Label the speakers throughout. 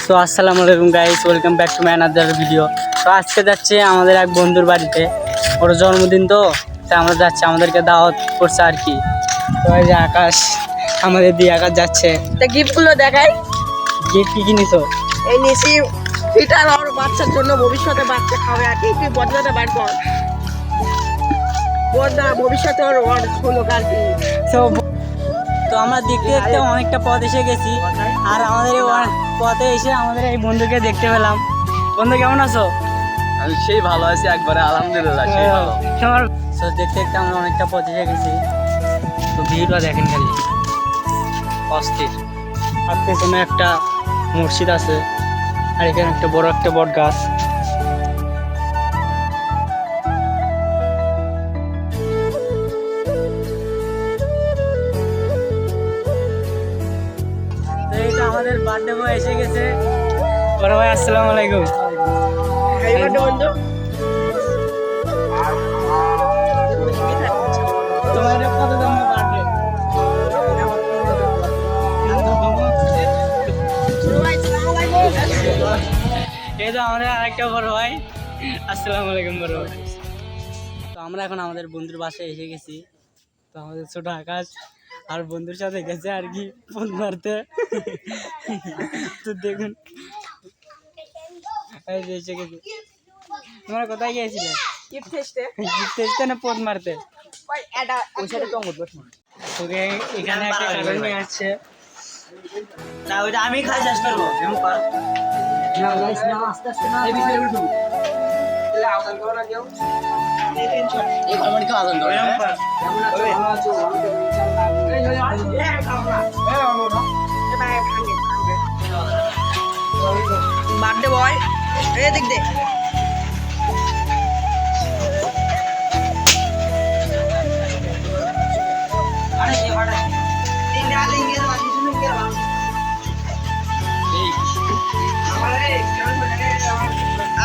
Speaker 1: So আসসালামু আলাইকুম guys, welcome back to my another video. তো আজকে যাচ্ছে আমাদের এক বন্ধুর বাড়িতে, ওর জন্মদিন, তো তাই আমরা যাচ্ছি, আমাদেরকে দাওয়াত করছে আর কি। তো এই যে আকাশ, আমাদের দিয়ে আকাশ যাচ্ছে।
Speaker 2: তা গিফটগুলো দেখাই।
Speaker 1: গিফট কি কিনেছো?
Speaker 2: এই নিচি ফিটার ওর বাচ্চার জন্য, ভবিষ্যতে বাচ্চা খাবে আর কি। তুই বদলাতে বার কর বদলা, ভবিষ্যতে ওর হলো আর কি।
Speaker 1: তো আমরা দেখতে দেখতে অনেকটা পথ এসে গেছি, আর আমাদের এই পথে এসে আমাদের এই বন্ধুকে দেখতে পেলাম। বন্ধু কেমন আছো?
Speaker 3: আমি সেই ভালো আছি একবারে, আলহামদুলিল্লাহ সেই ভালো।
Speaker 1: তো দেখতে দেখতে আমরা অনেকটা পথ এসে গেছি। তো ভিড়টা দেখেন খালি অস্থির। আর পেছনে একটা মসজিদ আছে, আর এখানে একটা বড় একটা বট গাছ। তো এই তো আমাদের বার্থডে বয় এসে গেছে। বড় ভাই আসসালামু আলাইকুম।
Speaker 2: বন্ধু
Speaker 1: তোমার কত দাম বার্থডে? এই তো আমাদের আরেকটা বড় ভাই। আসসালামু আলাইকুম বড় ভাই। তো আমরা এখন আমাদের বন্ধুর বাসায় এসে গেছি। তো আমাদের ছোট আকাশ আর বন্ধুর সাথে গেছে আর কি ফোন মারতে। তো দেখুন এই যে এসে গেছি। তোমরা কোথায় গিয়েছিলে?
Speaker 2: গিফট টেস্টে
Speaker 1: গিফট টেস্টে না পথ মারতে?
Speaker 2: ওই এটা
Speaker 3: ওই সাইডে তো আমার বস
Speaker 1: তোকে এখানে একটা কারণ নিয়ে আসছে।
Speaker 3: না ওইটা আমি খাই শেষ করবো এমন পার
Speaker 1: না গাইস, না আস্তে আস্তে না।
Speaker 3: এই ভিতরে উঠো
Speaker 2: তাহলে আউটার করো না কেউ।
Speaker 3: এই কমেন্ট কে আজান করে এমন পার
Speaker 2: ভালো আছো? বার্থডে বয় এই দিক দে।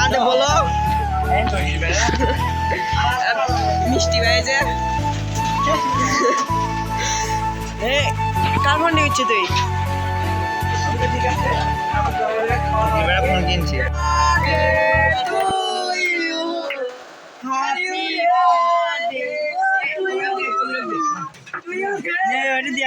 Speaker 2: আরে বলো মিষ্টি ভাইছে কার ফোন নিচ্ছি তুই?
Speaker 3: ফোন কিনছি
Speaker 2: Happy birthday to you.